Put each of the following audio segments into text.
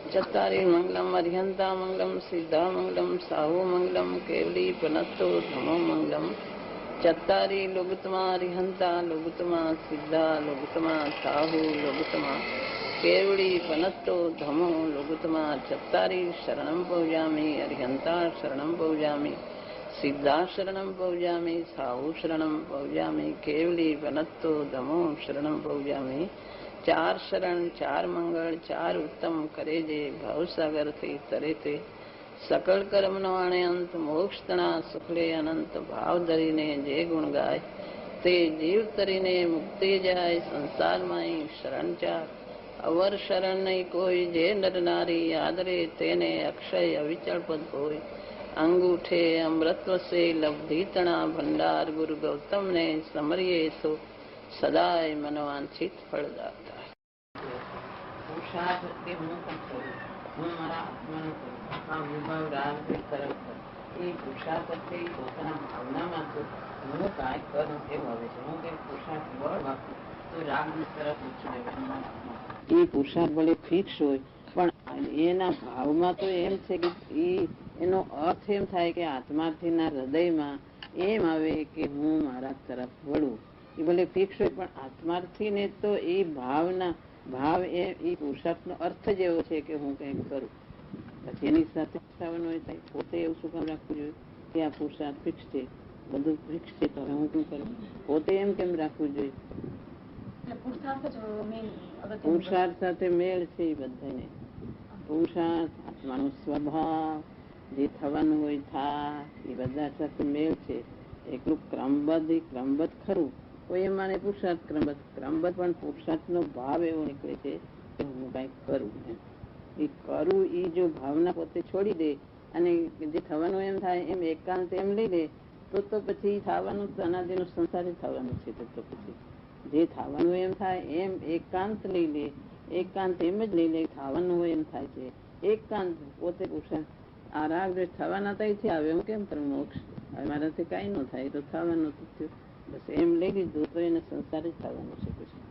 चत्तारि मंगलम अर्हंता मंगलम सिद्धा मंगलम साहू मंगलम केवली पनत्तो धमो मंगलम चत्तारि लोगुतमा अर्हंता लोगुतमा सिद्धा लोगुतमा साहू लोगुतमा केवली पनत्तो धमो लोगुतमा चत्तारि शरणं पौजामि अर्हंता शरणं पौजामि सिद्धा शरणं पौजामि साहू शरणं पौजामि केवली पनत्तो धमो शरणं पौजामि चार शरण चार मंगल चार उत्तम करे जे भवसागर थी तरे ते सकल कर्म नो आणे अंत मोक्ष तना सुखले अनंत भाव धरीने जे गुण गाय ते जीव तरीने मुक्ति जाय संसार माई शरण चार अवर शरण नहीं कोई जे नर नारी आदरे तेने अक्षय अविचल पद कोई अंगूठे अमृतत्व से लब्धि तना भंडार गुरु गौतम ने समरिये सो सदाय मनवांछित फल दाता પુરુષાર્થ કે હું પણ કરું હું મારા આત્માનો કરું આ વિભાવ રાગ તરફ એ પુરુષાર્થ પોતાના ભાવનામાં તો હું કાંઈ કરું એવું આવે છે હું કંઈક પુરુષાર્થ બળ વાપરું તો રાગ તરફ એ પુરુષાર્થ ભલે ફિક્સ હોય પણ એના ભાવમાં તો એમ છે કે એનો અર્થ એમ થાય કે આત્માર્થીના હૃદયમાં એમ આવે કે હું મારા તરફ વળું એ ભલે ફિક્સ હોય પણ આત્માર્થીને તો એ ભાવના ભાવ એ પુરુષાર્થનો અર્થ જ એવો છે કે હું કંઈક કરું પછી એની સાથે થાય પોતે એવું શું કામ રાખવું જોઈએ કે આ પુરુષાર્થ ફિક્સ છે બધું ફિક્સ છે તો હું શું કરું પોતે એમ કેમ રાખવું જોઈએ પુરુષાર્થ સાથે મેળ છે એ બધાને પુરુષાર્થ આત્માનો સ્વભાવ જે થવાનું હોય થાય એ બધા સાથે મેળ છે એકલું ક્રમબદ્ધ ખરું કોઈ એમ માને પુરુષાર્થ ક્રમબદ્ધ પણ પુરુષાર્થનો ભાવ એવો નીકળે છે કે હું કઈક કરું એ કરું એ જો ભાવના પોતે છોડી દે અને જે થવાનું એમ થાય એમ એકાંત એમ લઈ લે તો પછી થવાનું અનાદિનું સંસારી થવાનું છે તો પછી જે થવાનું એમ થાય એમ એકાંત લઈ લે એકાંત એમ જ લઈ લે થવાનું હોય એમ થાય છે એકાંત પોતે પુરુષાર્થ આ રાગ દ્વેષ થવાના ત્યાંથી આવે હું કેમ કરું મોક્ષ હવે મારાથી કઈ ન થાય તો થવાનું થયું બસ એમ લઈ લીધું તો એને સંસાર જ થવાનું છે પછી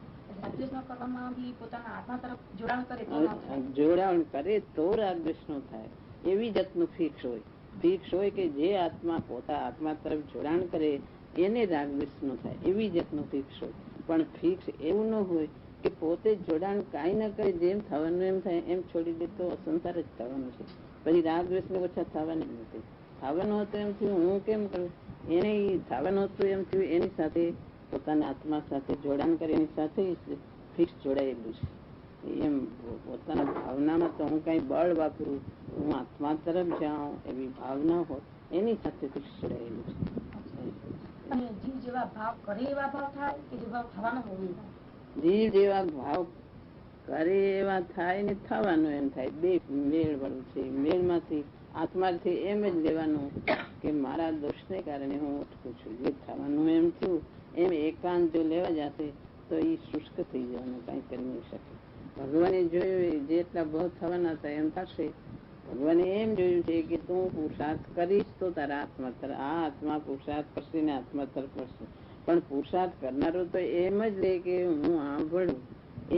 જોડાણ કરે તો રાગ દ્વેષ નો થાય એવી જાતનું ફિક્સ હોય કે જે આત્મા પોતા આત્મા તરફ જોડાણ કરે એને રાગ દ્વેષ નો થાય એવી જાતનું ફિક્સ હોય પણ ફિક્સ એવું ન હોય કે પોતે જોડાણ કાંઈ ના કરે જેમ થવાનું એમ થાય એમ છોડી દે તો સંસાર જ થવાનું છે પછી રાગ દ્વેષ ને ઓછા થવાની નથી થવાનું હતું એમ થયું હું કેમ કરું એને થવાનું હતું એમ થયું એની સાથે પોતાના આત્મા સાથે જોડાણ કરે એની સાથે ફિક્સ જોડાયેલું છે એમ પોતાના ભાવનામાં તો હું કઈ બળ વાપરું હું આત્મા તરફ જાઉં એવી ભાવના હોય એની સાથે ફિક્સ જોડાયેલું છે જીવ જેવા ભાવ કરે એવા થાય ને થવાનું એમ થાય બે મેળ વાળું છે મેળમાંથી આત્માથી એમ જ લેવાનું કે મારા દોષને કારણે હું અટકું છું જે થવાનું એમ થયું એમ એકાંત જો લેવા જશે તો એ શુષ્ક થઈ જવાનું કઈ કરી નહીં શકે ભગવાને જોયું જેટલા ભાવ થવાના હતા એમ થશે ભગવાને એમ જોયું છે કે તું પુરુષાર્થ કરીશ તો તારા આત્મા તરફ આ આત્મા પુરુષાર્થ કરશે ને આત્મા તરફ કરશે પણ પુરુષાર્થ કરનારો તો એમ જ લે કે હું સાંભળું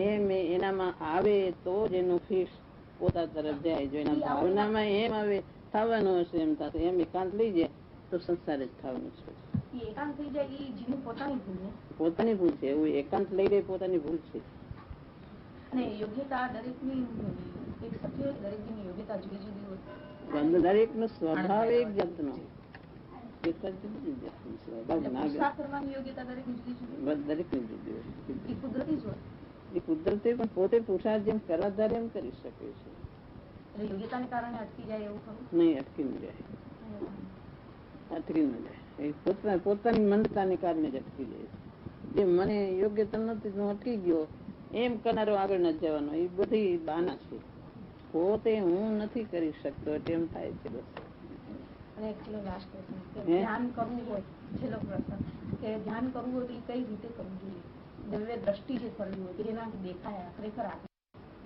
એમ એનામાં આવે તો જ એનું ફિક્સ પોતા તરફ જાય જો એના ભાવનામાં એમ આવે થવાનું હશે એમ થશે એમ એકાંત લઈ જાય તો સંસાર જ થવાનું છે પોતાની ભૂલ છે એવું એકાંત લઈ લે પોતાની ભૂલ છે દરેક નો સ્વભાવ એક જાતનો કુદરતી પણ પોતે પુરુષાર્થ જેમ કરવા ધારે એમ કરી શકે છે યોગ્યતાને કારણે અટકી જાય એવું નહીં અટકી ન જાય પોતાની મંદતાને કારણે જ અટકી જાય જે મને યોગ્યતા નથી હું અટકી ગયો એમ કરનારો આગળ ન જવાનો એ બધી બાના છે પોતે હું નથી કરી શકતો એમ થાય છે બસ ધ્યાન કરવું હોય છેલ્લો પ્રશ્ન કે ધ્યાન કરવું હોય તો એ કઈ રીતે કરવું જોઈએ દ્રષ્ટિ જે કરવી હોય એનાથી દેખાય ખરેખર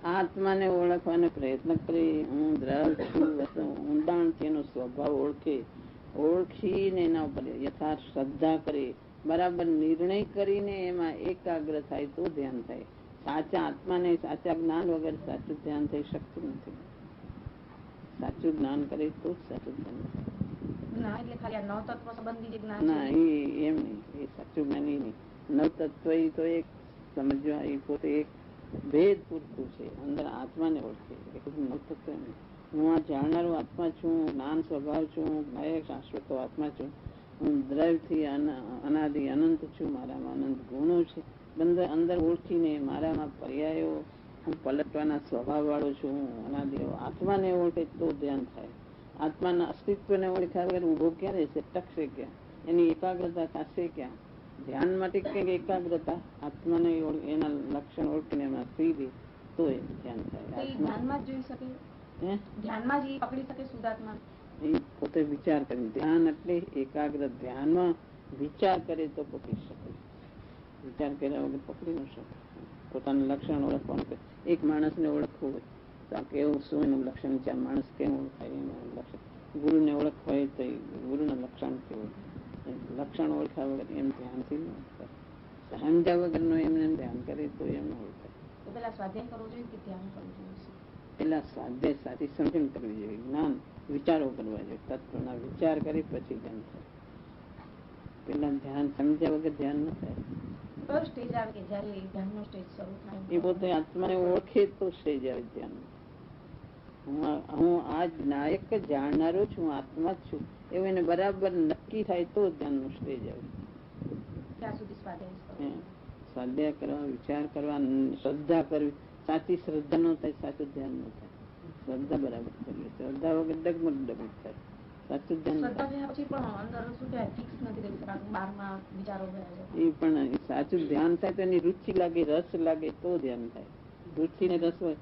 આત્માને ઓળખવાનો પ્રયત્ન કરી હું દ્રઢ છું ઊંડાણથી એનો સ્વભાવ ઓળખીને એના ઉપર યથાર્થ શ્રદ્ધા કરી બરાબર નિર્ણય કરીને એમાં એકાગ્ર થાય તો ધ્યાન થાય સાચા આત્માને સાચા જ્ઞાન વગર સાચું ધ્યાન થઈ શકતું નથી. સાચું જ્ઞાન કરે તો જ સાચું ધ્યાન થાય. ના એમ નહીં, એ સાચું જ્ઞાન નહીં. નવતત્વ તો એક સમજવા, એ પોતે એક ભેદ પૂરતું છે. અંદર આત્માને ઓળખે નવતત્વ નહીં. હું આ જાણનારો આત્મા છું, જ્ઞાન સ્વભાવ છું, ગાયક શાશ્વતો આત્મા છું. હું દ્રવ્યથી અનાદિ અનંત છું. મારામાં અનંત ગુણો છે. અંદર ઓળખીને મારામાં પર્યાયો, હું પલટવાના સ્વભાવ વાળો છું. અનાદિ આત્માને ઓળખે તો ધ્યાન થાય. આત્માના અસ્તિત્વને ઓળખ્યા વગર ઉભો ક્યાં રહેશે, ટકશે ક્યાં, એની એકાગ્રતા થશે ક્યાં? ધ્યાન માટે કંઈક એકાગ્રતા, આત્માને એના લક્ષણ ઓળખીને એમાં સ્થિર રહે તો એ ધ્યાન થાય. એ પોતે વિચાર કરે. ધ્યાન એટલે એકાગ્ર. ધ્યાનમાં વિચાર કરે તો પકડી શકે. વિચાર કર્યા વગર પકડી ન શકે. પોતાનું લક્ષણ ઓળખવાનું. એક માણસને ઓળખવું હોય તો કેવું શું એનું લક્ષણ છે, માણસ કેવું ઓળખાય એનું લક્ષણ. ગુરુને ઓળખવા હોય તો ગુરુના લક્ષણ કેવું, લક્ષણ ઓળખ્યા વગર એમ ધ્યાનથી ન ઓળખાય. સમજ્યા વગરનો એમને ધ્યાન કરે તો એમ ન ઓળખાય. પેલા સ્વાધ્યાય સાચી સમજણ કરવી જોઈએ. જ્ઞાન વિચારો કરવા જોઈએ. તત્વના વિચાર કરી પછી ધ્યાન થાય. પેલા ધ્યાન સમજ્યા વગર ધ્યાન ન થાય. એ પોતે આત્માને ઓળખે તો સ્ટેજ આવે ધ્યાન. હું આ નાયક જાણનારો છું, આત્મા જ છું એવું એને બરાબર નક્કી થાય તો ધ્યાન નું સ્ટેજ આવે. સ્વાધ્યાય કરવા, વિચાર કરવા, શ્રદ્ધા કરવી. સાચી શ્રદ્ધા ન થાય, સાચું ધ્યાન ન થાય. શ્રદ્ધા બરાબર કરવી. શ્રદ્ધા વગર ડગમગ ડગમગ થાય. સાચું ધ્યાન એ પણ સાચું ધ્યાન થાય તો એની રુચિ લાગે, રસ લાગે તો ધ્યાન થાય. રુચિ ને રસ હોય,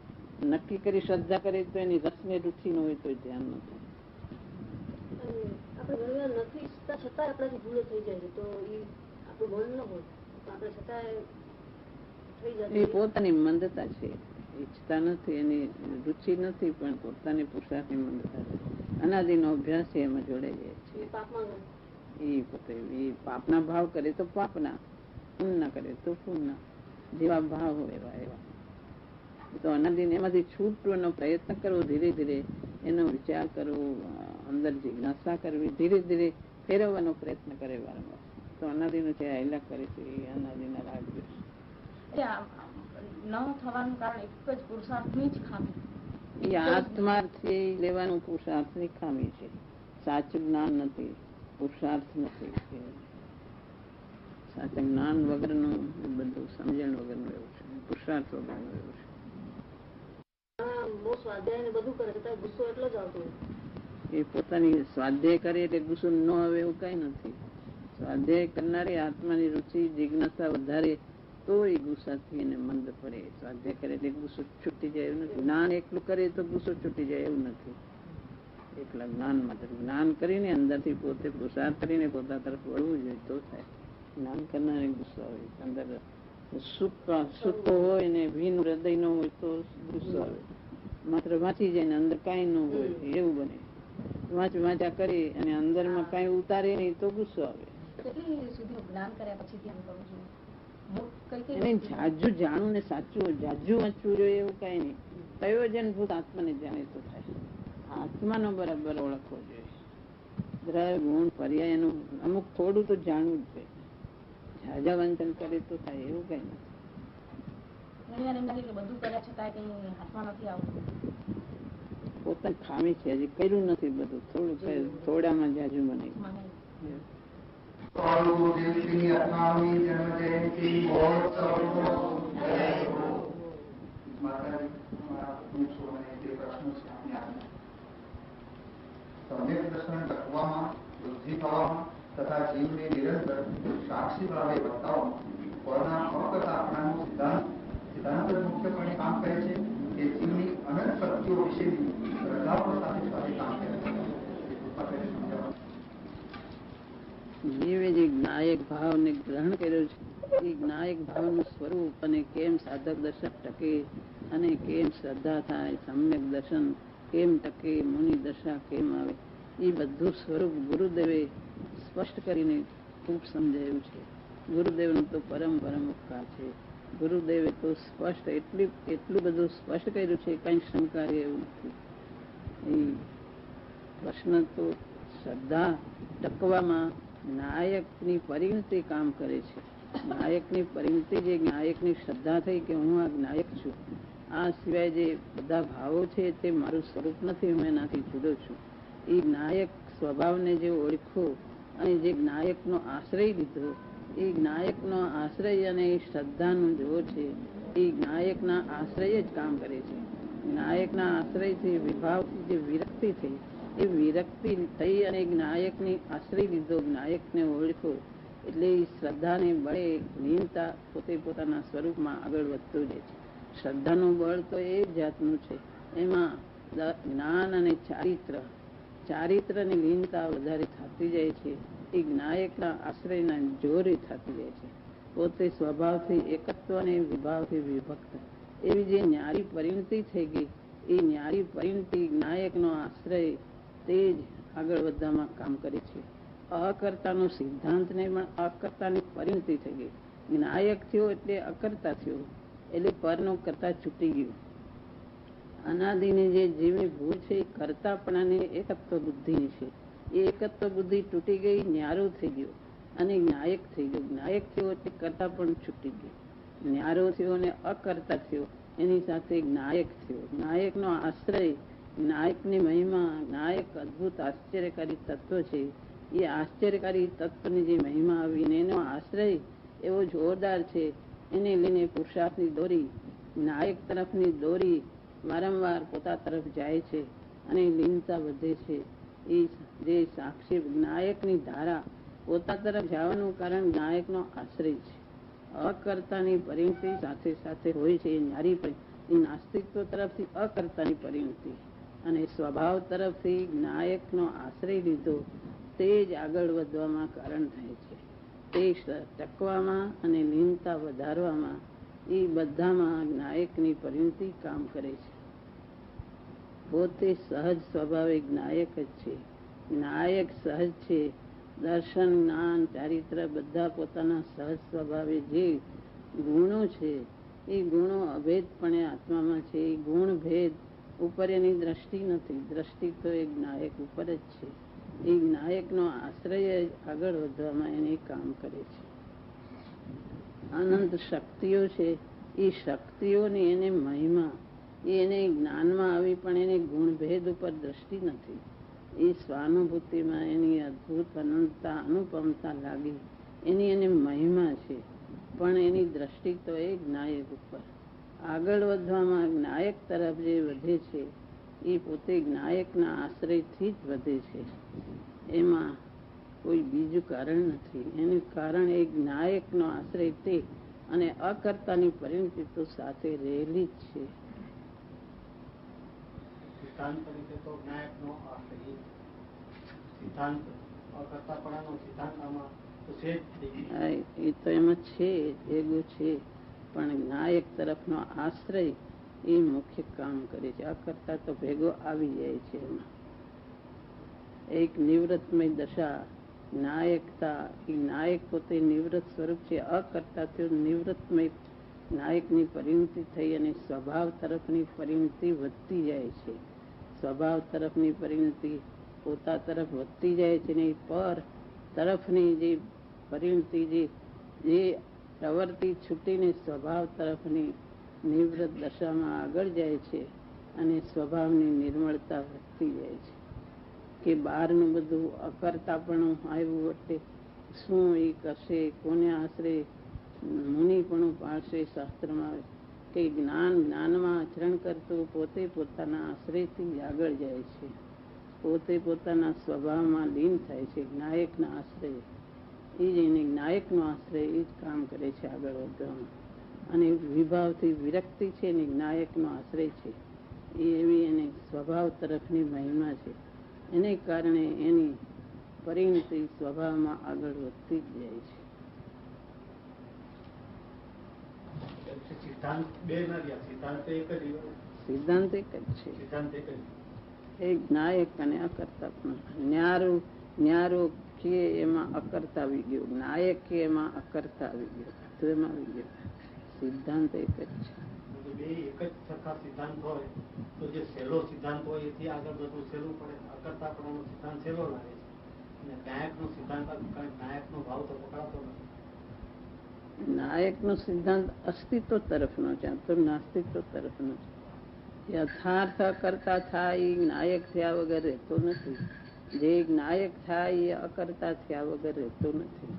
નક્કી કરી શ્રદ્ધા કરે તો એની રસ ને રુચિ ન હોય તો ધ્યાન ન થાય. નથી ઈચ્છતા છતાં આપણાથી ભૂલો થઈ જાય તો એ આપણું મન ન હોય આપણે છતાં થઈ જાય. એ પોતાની મંદતા છે. ઈચ્છતા નથી, એની રુચિ નથી, પણ પોતાની પુરુષાર્થની મંદતા છે. અનાદિનો અભ્યાસ છે, એમાં જોડાઈ જાય છે. એ પોતે એ પાપના ભાવ કરે તો પાપના, પુણ્ય કરે તો પુણ્ય. જેવા ભાવ હોય એવા એવા તો અનાદિને એમાંથી છૂટવાનો પ્રયત્ન કરવો. ધીરે ધીરે એનો વિચાર કરવો, અંદર જિજ્ઞાસા કરવી, ધીરે ધીરે ફેરવવાનો પ્રયત્ન કરે વારંવાર. તો અનાદિનો છે આયલા કરે છે. એ અનાદિના રાગ ન થવાનું કારણ એક જ પુરુષાર્થની જ ખામી. એ આત્માથી લેવાનું પુરુષાર્થની ખામી છે. સાચું જ્ઞાન નથી, પુરુષાર્થ નથી. સાચા જ્ઞાન વગરનું બધું, સમજણ વગરનું એવું છે, પુરુષાર્થ વગરનું એવું છે. એ પોતાની સ્વાધ્યાય કરે એટલે ગુસ્સો ન આવે એવું કઈ નથી. સ્વાધ્યાય કરનારે આત્માની રુચિ જિજ્ઞાસા વધારે તો એ ગુસ્સાથી એને મંદ પડે. સ્વાધ્યાય કરે એટલે ગુસ્સો છૂટી જાય એવું નથી. જ્ઞાન એકલું કરે તો ગુસ્સો છૂટી જાય એવું નથી. એકલા જ્ઞાન માટે જ્ઞાન કરીને અંદરથી પોતે પુરુષાર્થ કરીને પોતા તરફ વળવું જોઈએ તો થાય. જ્ઞાન કરનારે ગુસ્સો આવે. અંદર સુખો હોય ને ભીન હૃદય ન હોય તો ગુસ્સો આવે. માત્ર વાંચી જાય ને અંદર કઈ ન હોય એવું બને. વાંચા કરી અને અંદરમાં કઈ ઉતારે નહીં તો ગુસ્સો આવે. જાજુ જાણવું ને સાચું જાજુ વાંચવું જોઈએ એવું કઈ નહીં. પ્રયોજનભૂત આત્માને જાણે તો થાય. આત્માનો બરાબર ઓળખવો જોઈએ. દ્રવ્ય ગુણ પર્યાય એનું અમુક થોડું તો જાણવું જ જોઈએ. ઝાઝા વાંચન કરે તો થાય એવું કઈ નથી. પોતાની ખામી છે, હજી કર્યું નથી બધું. થોડું થોડામાં જાજુ મને વૃદ્ધિ થવામાં તથા જીવને નિરંતર સાક્ષી ભાવે વર્તાવવામાં આપણાનું સિદ્ધાંત મુખ્યપણે કામ કરે છે કે જીવની અનંત શક્તિઓ વિશેની શ્રદ્ધાઓ સાથે સાથે કામ કરે છે. જીવે જે જ્ઞાયક ભાવને ગ્રહણ કર્યો છે એ જ્ઞાયક ભાવનું સ્વરૂપ અને કેમ સાધક દર્શક ટકે અને કેમ શ્રદ્ધા થાય, સમ્યક દર્શન કેમ ટકે, મુનિ દશા કેમ આવે, એ બધું સ્વરૂપ ગુરુદેવે સ્પષ્ટ કરીને ખૂબ સમજાયું છે. ગુરુદેવનો તો પરમ ઉપકાર છે. ગુરુદેવે તો સ્પષ્ટ એટલું બધું સ્પષ્ટ કર્યું છે, કઈ શંકા એવું નથી. એ પ્રશ્ન તો શ્રદ્ધા ટકવામાં નાયકની પરિણતિ કામ કરે છે. નાયકની પરિણતિ, જે નાયકની શ્રદ્ધા થઈ કે હું આ નાયક છું, આ સિવાય જે બધા ભાવો છે તે મારું સ્વરૂપ નથી, હું એનાથી જુદો છું. એ નાયક સ્વભાવને જે ઓળખો અને જે નાયકનો આશ્રય લીધો, એ નાયકનો આશ્રય અને એ શ્રદ્ધાનું જો છે, એ નાયકના આશ્રય જ કામ કરે છે. નાયકના આશ્રયથી વિભાવથી જે વિરક્તિ થઈ, એ વિરક્તિ થઈ અને નાયકની આશ્રય લીધો, નાયકને ઓળખો, એટલે એ શ્રદ્ધાને બળે લીનતા પોતે પોતાના સ્વરૂપમાં આગળ વધતું જાય છે. શ્રદ્ધાનું બળ તો એ જાતનું છે, એમાં જ્ઞાન અને ચારિત્રની લીનતા વધારે થતી જાય છે. એ નાયકના આશ્રયના જોરે થતી જાય છે. પોતે સ્વભાવથી એકત્વ અને વિભાવથી વિભક્ત એવી જે ન્યારી પરિણતિ થઈ ગઈ, એ ન્યારી પરિણતિ નાયકનો આશ્રય તે જ આગળ વધવામાં કામ કરે છે. અકર્તાનો સિદ્ધાંત ને પણ અકર્તાની પરિણતિ થઈ ગઈ. નાયક થયો એટલે અકર્તા થયો, એટલે પરનો કરતા છૂટી ગયું. અનાદિની જે જીવની ભૂલ છે એ કરતાપણાની એકત્વ બુદ્ધિની છે. એ એકત્વ બુદ્ધિ તૂટી ગઈ, ન્યારો થઈ ગયો અને નાયક થઈ ગયો. નાયક થયો એટલે કરતા પણ છૂટી ગયું. ન્યારો થયો અને અકર્તા થયો, એની સાથે નાયક થયો. નાયકનો આશ્રય, નાયકની મહિમા, નાયક અદભુત આશ્ચર્યકારી તત્વ છે. એ આશ્ચર્યકારી તત્વની જે મહિમા આવીને એનો આશ્રય એવો જોરદાર છે, એને લઈને પુરુષાર્થની દોરી, નાયક તરફની દોરી વારંવાર પોતા તરફ જાય છે અને લીનતા વધે છે. એ જે સાક્ષી નાયકની ધારા પોતા તરફ જવાનું કારણ નાયકનો આશ્રય છે. અકર્તાની પરિણતિ સાથે સાથે હોય છે એ નારી એ નાસ્તિકત્વ તરફથી અકર્તાની પરિણતિ અને સ્વભાવ તરફથી નાયકનો આશ્રય લીધો, તે જ આગળ વધવામાં કારણ થાય છે. તે ટકવામાં અને લીનતા વધારવામાં એ બધામાં નાયકની પરિણતિ કામ કરે છે. પોતે સહજ સ્વાભાવિક નાયક જ છે. નાયક સહજ છે. દર્શન, જ્ઞાન, ચારિત્ર બધા પોતાના સહજ સ્વભાવે જે ગુણો છે, એ ગુણો અભેદપણે આત્મામાં છે. એ ગુણ ભેદ ઉપર એની દ્રષ્ટિ નથી. દ્રષ્ટિ તો એક નાયક ઉપર જ છે. એ નાયકનો આશ્રય આગળ વધવામાં એને કામ કરે છે. અનંત શક્તિઓ છે, એ શક્તિઓની એને મહિમા, એને જ્ઞાનમાં આવી પણ એને ગુણભેદ ઉપર દ્રષ્ટિ નથી. એ સ્વાનુભૂતિમાં એની અદભુત અનંતતા, અનુપમતા લાગી, એની એને મહિમા છે. પણ એની દ્રષ્ટિ તો એ નાયક ઉપર આગળ વધવામાં નાયક તરફ જે વધે છે, એ પોતે નાયકના આશ્રયથી જ વધે છે. એમાં કોઈ બીજું કારણ નથી. એનું કારણ એક નાયકનો આશ્રય તે અને અકર્તાની પરિણતિ તો સાથે રહેલી જ છે. સિદ્ધાંત તરીકે તો નાયકનો આશ્રય સિદ્ધાંત અકર્તાપણાનો સિદ્ધાંત આમાં તો છે જ. એ તો એમાં છે, ભેગું છે, પણ નાયક તરફનો આશ્રય એ મુખ્ય કામ કરે છે. અકર્તા તો ભેગો આવી જાય છે. એમાં એક નિવૃત્તમય દશા, નાયકતા, એ નાયક પોતે નિવૃત્ત સ્વરૂપ છે. અકર્તા તો નિવૃત્તમય નાયકની પરિણતિ થઈ અને સ્વભાવ તરફની પરિણતિ વધતી જાય છે. સ્વભાવ તરફની પરિણતિ પોતા તરફ વધતી જાય છે ને પર તરફની જે પરિણતિ, જે પ્રવૃત્તિ છૂટીને સ્વભાવ તરફની નિવૃત્ત દશામાં આગળ જાય છે અને સ્વભાવની નિર્મળતા વધતી જાય છે. કે બહારનું બધું અકર્તાપણું આવ્યું એટલે શું એ કરશે, કોને આશરે મુનિપણું પાળશે. શાસ્ત્રમાં આવે કે જ્ઞાનમાં આચરણ કરતું પોતે પોતાના આશ્રયથી આગળ જાય છે. પોતે પોતાના સ્વભાવમાં લીન થાય છે. નાયકના આશ્રય એ જ એને નાયકનો આશ્રય એ જ કામ કરે છે આગળ વધવામાં. અને વિભાવથી વિરક્તિ છે ને નાયકનો આશ્રય છે. એ એવી એને સ્વભાવ તરફની મહિમા છે. એને કારણે એની પરિણતિ સ્વભાવમાં આગળ વધતી જ જાય છે. સિદ્ધાંત બે ના રહ્યા, સિદ્ધાંત એક જ સિદ્ધાંત એક જ છે. સિદ્ધાંત એક જ એક નાયક અને અકર્તા. પણ ન્યારો કે એમાં અકર્તા આવી ગયો, નાયક કે એમાં અકર્તા આવી ગયો, તો એમાં આવી ગયો. સિદ્ધાંત એક જ છે. જો બે એક જ સરખા સિદ્ધાંત હોય તો જે સહેલો સિદ્ધાંત હોય એથી આગળ બધું સહેલું પડે. અકર્તાપણાનો સિદ્ધાંત સહેલો લાગે છે અને નાયકનો સિદ્ધાંત નાયકનો ભાવ તો પકડાતો નથી. નાયકનો સિદ્ધાંત અસ્તિત્વ તરફનો છે, તો નાસ્તિત્વ તરફનો છે. યથાર્થ અકર્તા થાય એ નાયક થયા વગર રહેતો નથી. જે નાયક થાય એ અકર્તા થયા વગર રહેતો નથી.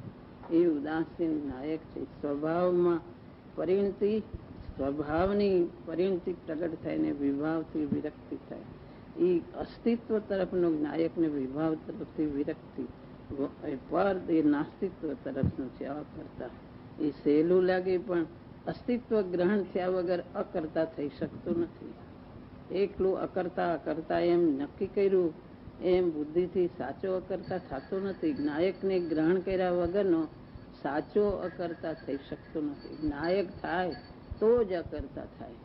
એ ઉદાસીન નાયક છે. સ્વભાવની પરિણતિ પ્રગટ થાય ને વિભાવથી વિરક્તિ થાય. એ અસ્તિત્વ તરફનો નાયક ને વિભાવ તરફથી વિરક્તિ પર એ નાસ્તિત્વ તરફનું છે. અકર્તા એ સહેલું લાગે પણ અસ્તિત્વ ગ્રહણ થયા વગર અકર્તા થઈ શકતું નથી. એકલું અકર્તા એમ નક્કી કર્યું એમ બુદ્ધિથી સાચો અકર્તા થતો નથી. નાયકને ગ્રહણ કર્યા વગરનો સાચો અકર્તા થઈ શકતો નથી. નાયક થાય તો જ અકર્તા થાય.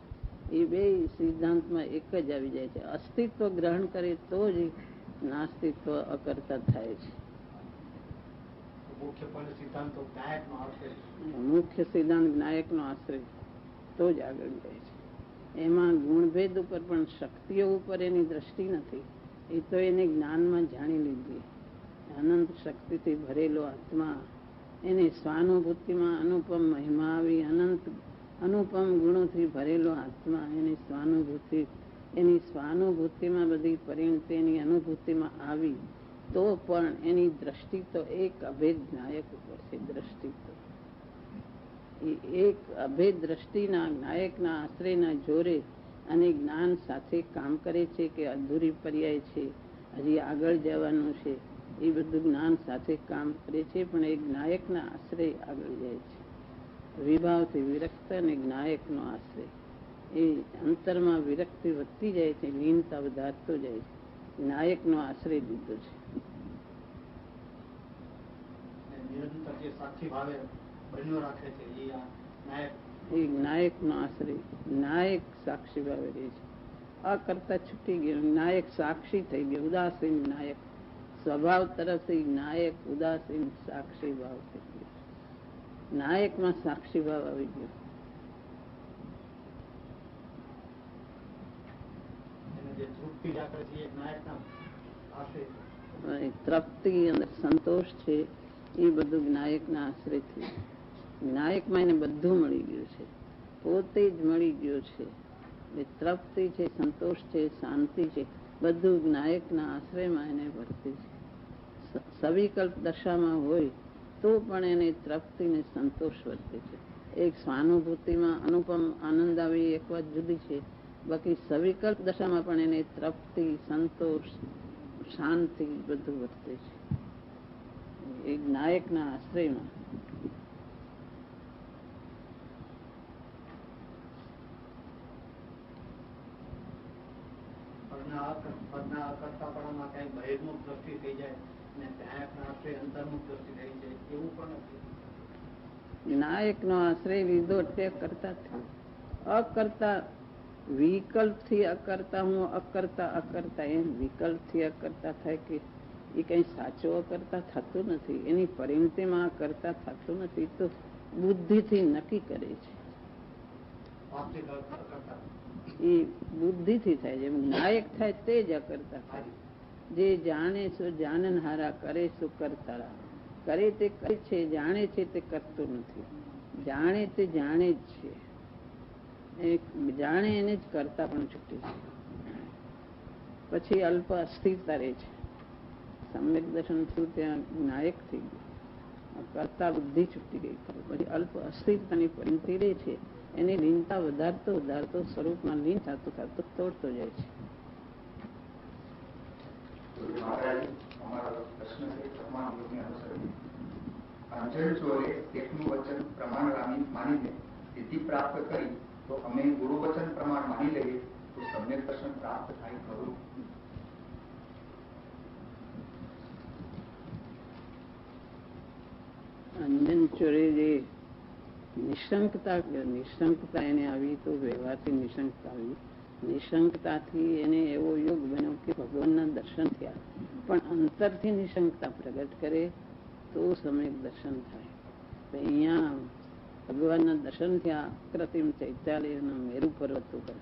એ બે સિદ્ધાંતમાં એક જ આવી જાય છે. અસ્તિત્વ ગ્રહણ કરે તો જ નાસ્તિત્વ અકર્તા થાય છે. મુખ્ય સિદ્ધાંત તો નાયકનો આશ્રય. મુખ્ય સિદ્ધાંત નાયકનો આશ્રય તો જ આગળ જાય છે. એમાં ગુણભેદ ઉપર પણ શક્તિઓ ઉપર એની દ્રષ્ટિ નથી. એ તો એને જ્ઞાનમાં જાણી લીધી. અનંત શક્તિથી ભરેલો આત્મા, એને સ્વાનુભૂતિમાં અનુપમ મહિમા આવી. અનંત અનુપમ ગુણોથી ભરેલો આત્મા, એની સ્વાનુભૂતિમાં બધી પરિણતિ એની અનુભૂતિમાં આવી તો પણ એની દ્રષ્ટિ તો એક અભેદ નાયક ઉપર છે. દ્રષ્ટિ તો એક અભેદ દ્રષ્ટિના નાયકના આશ્રયના જોરે અને જ્ઞાન સાથે કામ કરે છે કે અધૂરી પર્યાય છે, હજી આગળ જવાનું છે. એ બધું જ્ઞાન સાથે કામ કરે છે પણ એક નાયકના આશ્રય આગળ જાય છે. વિભાવથી વિરક્ત અને નાયકનો આશ્રય એ અંતરમાં વિરક્તિ વધતી જાય છે, લીનતા વધારતો જાય છે. નાયકનો આશ્રય લીધો છે. નિરંતર જે સાક્ષી ભાવે બન્યો રાખે છે એ નાયક. એ નાયકનો આશ્રય. નાયક સાક્ષી ભાવે રહે છે. અકર્તા છૂટી ગયો, નાયક સાક્ષી થઈ ગયો. ઉદાસીન નાયક સ્વભાવ તરફથી નાયક ઉદાસીન સાક્ષી ભાવ થઈ ગયો. નાયકમાં સાક્ષી ભાવ આવી ગયો. જે તૃપ્તિ રાખે છે એ નાયકના આશ્રય. તૃપ્તિ અને સંતોષ છે એ બધું નાયકના આશ્રયથી. નાયકમાં એને બધું મળી ગયું છે, પોતે જ મળી ગયું છે. એ તૃપ્તિ છે, સંતોષ છે, શાંતિ છે, બધું નાયકના આશ્રયમાં એને વર્તે છે. સવિકલ્પ દશામાં હોય તો પણ એને તૃપ્તિ ને સંતોષ વર્તે છે. એક સ્વાનુભૂતિમાં અનુપમ આનંદ આવે એક વાત જુદી છે, બાકી સવિકલ્પ દશામાં પણ એને તૃપ્તિ, સંતોષ, શાંતિ બધું વર્તે છે. એક નાયકના આશ્રયમાં. પદના અકર્તાપણામાં કઈ બહિર્મુખ દ્રષ્ટિ થઈ જાય અને નાયકના આશ્રય અંતર્મુખ દ્રષ્ટિ થઈ જાય એવું પણ નથી. નાયકનો આશ્રય લીધો એટલે કરતા થયું. અકર્તા વિકલ્પથી અકર્તા, હું અકર્તા એમ વિકલ્પથી અકર્તા થાય કે એ કઈ સાચો અકર્તા થતું નથી. એની પરિણતિમાં અકર્તા થતું નથી. તો બુદ્ધિથી નક્કી કરે છે. એ બુદ્ધિથી થાય. જેમ નાયક થાય તે જ અકર્તા થાય. જે જાણે સો જાનનહારા, કરે સો કરતારા. કરે તે કરે છે, જાણે છે તે કરતો નથી. જાણે તે જાણે જ છે. જાણે એને જ કરતા પણ છૂટે છે. પછી અલ્પ અસ્થિરતા રહે છે. સમ્યક દર્શન થયું ત્યાં નાયક થઈ ગયું. કરતા બુદ્ધિ છૂટી ગઈ. પછી અલ્પ અસ્થિરતાની પરિણતિ રહે છે. એને લીનતા વધારતો વધારતો સ્વરૂપમાં લીન થતો થતો તોડતો જાય છે. અંજન ચોરે એકનું વચન પ્રમાણ માનીને સિદ્ધિ પ્રાપ્ત કરી તો અમે ગુરુ વચન પ્રમાણ માની લઈએ તો સમ્યક દર્શન પ્રાપ્ત થાય ખરું? અંજન ચોરે જે નિશંકતા એને આવી તો વ્યવહારથી નિશંકતા આવી. નિશંકતાથી એને એવો યોગ બન્યો કે ભગવાનના દર્શન થયા. પણ અંતરથી નિશંકતા પ્રગટ કરે તો સમ્યક દર્શન થાય. અહીંયા ભગવાનના દર્શન થયા કૃત્રિમ ચૈત્યાલયના મેરુ પર્વત ઉપર.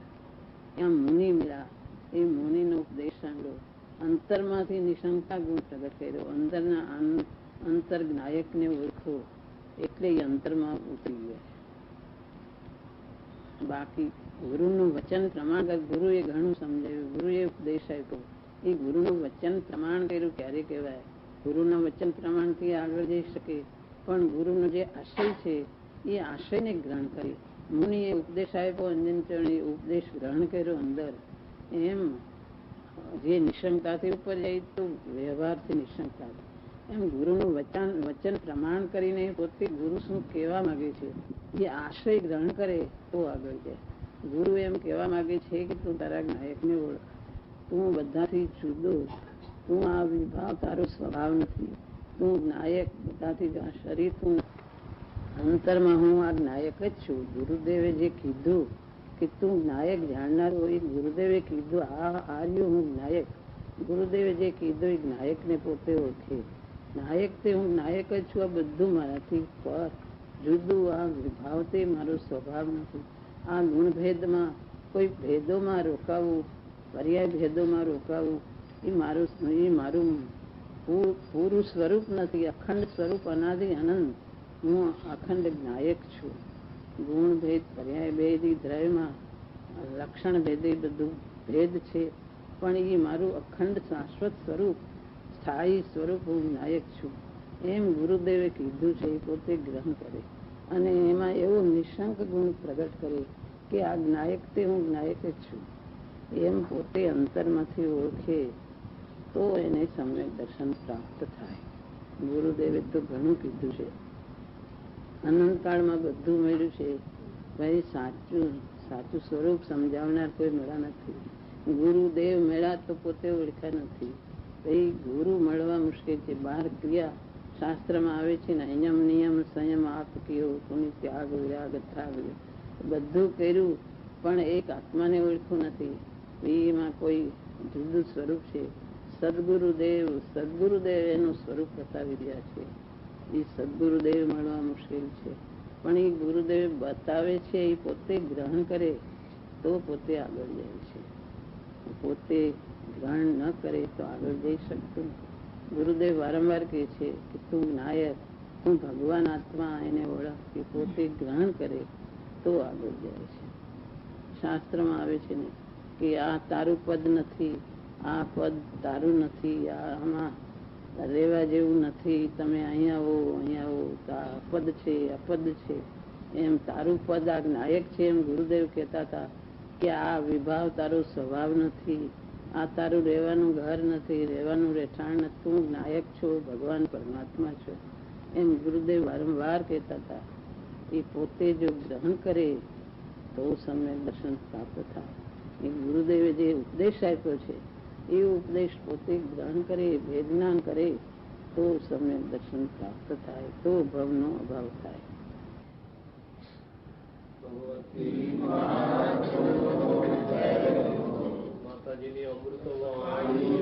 ત્યાં મુનિ મળ્યા. એ મુનિનો ઉપદેશ સાંભળ્યો. અંતરમાંથી નિશંકા ગુણ પ્રગટ કર્યો. અંદરના અંતર નાયકને ઓળખો એટલે એ અંતરમાં ઉતરી ગયા. બાકી ગુરુનું વચન પ્રમાણ, ગુરુએ ઘણું સમજાવ્યું, ગુરુએ ઉપદેશ આપ્યો. એ ગુરુનું વચન પ્રમાણ કર્યું ક્યારે કહેવાય? ગુરુના વચન પ્રમાણથી આગળ જઈ શકે, પણ ગુરુનો જે આશય છે એ આશયને ગ્રહણ કરી. મુનિએ ઉપદેશ આપ્યો, અંજન ચરણે ઉપદેશ ગ્રહણ કર્યો અંદર. એમ જે નિશંકાથી ઉપર જાય તો વ્યવહારથી નિશંકા, એમ ગુરુનું વચન પ્રમાણ કરીને પોતે ગુરુ શું કહેવા માંગે છે એ આશય ગ્રહણ કરે તો આગળ જાય. ગુરુ એમ કહેવા માંગે છે કે તું તારા નાયકને ઓળખ, તું બધાથી જુદો, તું આ વિભાવ તારો સ્વભાવ નથી, તું નાયક બધાથી શરીર, તું અંતરમાં હું આ નાયક જ છું. ગુરુદેવે જે કીધું કે તું નાયક જાણનાર હોય, ગુરુદેવે કીધું આ આર્યું હું નાયક, ગુરુદેવે જે કીધું એ નાયકને પોતે ઓળખે. નાયક તે હું નાયક જ છું, આ બધું મારાથી પર જુદું, આ વિભાવ તે મારો સ્વભાવ નથી. આ ગુણભેદમાં કોઈ ભેદોમાં રોકાવું, પર્યાય ભેદોમાં રોકાવું એ મારું પૂરું સ્વરૂપ નથી. અખંડ સ્વરૂપ અનાદિ અનંત હું અખંડ નાયક છું. ગુણ ભેદ પર્યાય ભેદ દ્રવ્યમાં લક્ષણ ભેદે બધું ભેદ છે, પણ એ મારું અખંડ શાશ્વત સ્વરૂપ, સ્થાયી સ્વરૂપ હું નાયક છું. એમ ગુરુદેવે કીધું છે એ પોતે ગ્રહણ કરે અને એમાં એવો નિશંક ગુણ પ્રગટ કરે કે આ નાયક તે હું નાયક જ છું. એમ પોતે અંતરમાંથી ઓળખે તો એને સમ્યક દર્શન પ્રાપ્ત થાય. ગુરુદેવે તો ઘણું કીધું છે, અનંતકાળમાં બધું મળ્યું છે. ભાઈ સાચું સ્વરૂપ સમજાવનાર કોઈ મળ્યા નથી. ગુરુદેવ મળ્યા તો પોતે ઓળખ્યા નથી. ભાઈ ગુરુ મળવા મુશ્કેલ છે. 12 ક્રિયા શાસ્ત્રમાં આવે છે ને, સંયમ નિયમ સંયમ આપ કયો, કોની ત્યાગ વિરાગ ત્યાગ બધું કર્યું, પણ એક આત્માને ઓળખ્યું નથી. એમાં કોઈ જુદું સ્વરૂપ છે. સદગુરુદેવ એનું સ્વરૂપ બતાવી રહ્યા છે. એ સદગુરુદેવ મળવા મુશ્કેલ છે, પણ એ ગુરુદેવ બતાવે છે એ પોતે ગ્રહણ કરે તો પોતે આગળ જાય છે. પોતે ગ્રહણ ન કરે તો આગળ જઈ શકતું નથી. ગુરુદેવ વારંવાર કહે છે કે તું નાયક, તું ભગવાન આત્મા, એને ઓળખ. કે પોતે ગ્રહણ કરે તો આગળ જાય છે. શાસ્ત્રમાં આવે છે ને કે આ તારું પદ નથી, આ પદ તારું નથી, આમાં રહેવા જેવું નથી, તમે અહીંયા આવો, અપદ છે, અપદ છે. એમ તારું પદ આ નાયક છે. એમ ગુરુદેવ કહેતા હતા કે આ વિભાવ તારો સ્વભાવ નથી, આ તારું રહેવાનું ઘર નથી, રહેવાનું રહેઠાણ નથી, તું નાયક છો, ભગવાન પરમાત્મા છો. એમ ગુરુદેવ વારંવાર કહેતા હતા. એ પોતે જો ગ્રહણ કરે તો સમ્યક દર્શન પ્રાપ્ત થાય. એ ગુરુદેવે જે ઉપદેશ આપ્યો છે એ ઉપદેશ પોતે ગ્રહણ કરે, વેદનાન કરે તો સમ્યક દર્શન પ્રાપ્ત થાય, તો ભવનો અભાવ થાય. માતાજીની અમૃતવાણી